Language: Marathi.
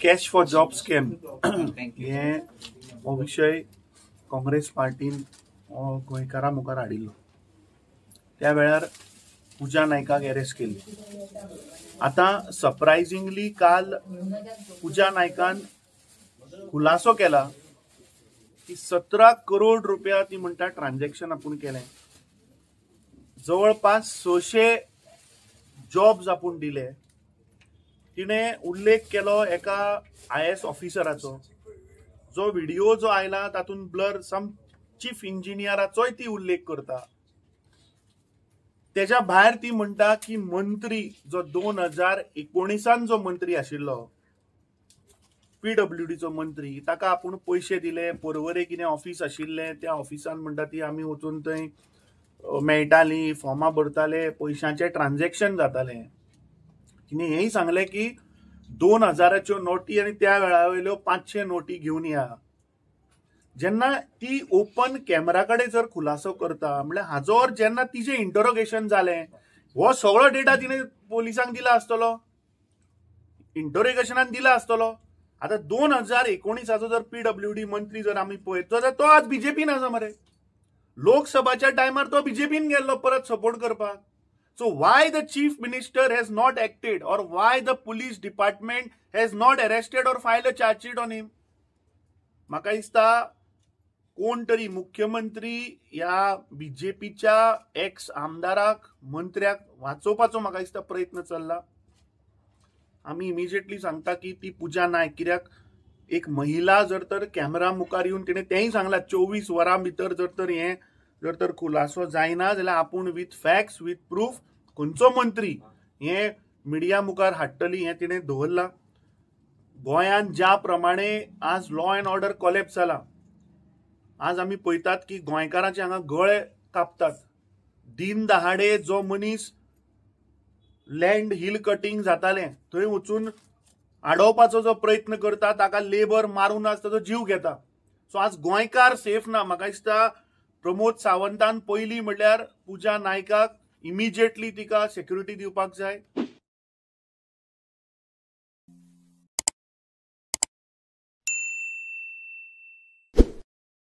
कॅश फॉर जॉब स्कॅम हे हो विषय काँग्रेस पार्टीन गोंयकारां मुखार हाडिल्लो. त्या वेळार पुजा नायकाक अरेस्ट केली. आता सरप्रायझिंगली काल पुजा नायकान खुलासो केला की 17 करोड रुपया ती म्हणटा ट्रान्झॅक्शन आपूण केलें. जवळपास 600 जॉब्स आपूण दिले. तिने उल्लेख केलो एका IAS ऑफिसराचो. जो व्हिडिओ जो आयला तातून ब्लर सम चीफ इंजिनियराचोय ती उल्लेख करता. त्याच्या भायर ती म्हणटा की मंत्री जो 2019 जो मंत्री आशिल्लो PWDचो मंत्री, ताका आपूण पयशे दिले. परवरे कितें ऑफिस आशिल्लें त्या ऑफिसान म्हणटा ती आमी वचून थंय मेळटाली, फॉर्मां भरताले, पयशांचे ट्रान्झॅक्शन जाताले. तिने हेय सांगले की 2000च्यो नोटी आणि त्या वेळावयल्यो 500 नोटी घेऊन या. जेन्ना ती ओपन कॅमेरा कडेन जर खुलासो करता म्हणजे हाजोर जेन्ना तिचे इंटरोगेशन जालें, हो सगळो डेटा तिने पोलिसांक दिला आसतलो, इंटरोगेशनान दिला आसतलो. आता 2019 जर PWD मंत्री जर आमी पळयत जाल्यार तो आज बीजेपीन आसा मरे. लोकसभाच्या टायमार तो बीजेपीन गेल्लो परत सपोर्ट करपाक. So why the chief minister has not acted, or why the police department has not arrested or filed a charge sheet on him? म्हाका दिसता कोण तरी मुख्यमंत्री या बीजेपीच्या एक्स आमदाराक मंत्र्याक वाचोवपाचो म्हाका दिसता प्रयत्न चल्ला. आमी इमिजिएटली सांगता की ती पुजा नायक, कित्याक एक महिला जर तर कॅमेरा मुखार येवन तिने तेंय सांगला 24 वरां भितर जर तर खुलासो जायना जाल्यार आपूण विथ फॅक्ट्स विथ प्रूफ खंयचो मंत्री हे मिडिया मुखार हाडटली हे तिने दवरला. गोंयान ज्या प्रमाणे आज लॉ अँड ऑर्डर कॉलेप्स जाला, आज आमी पळयतात की गोंयकारांचे हांगा गळे कापतात. दिन दहाडे जो मनीस लँड हिल कटिंग जाताले थंय वचून आडोवपाचो जो प्रयत्न करता ताका लेबर मारून आज ताचो जीव घेता. सो आज गोंयकार सेफ ना. म्हाका दिसता प्रमोद सावंतान पयली म्हणल्यार पुजा नायकाक इमिजिएटली तिका सेक्युरिटी दिवपाक जाय.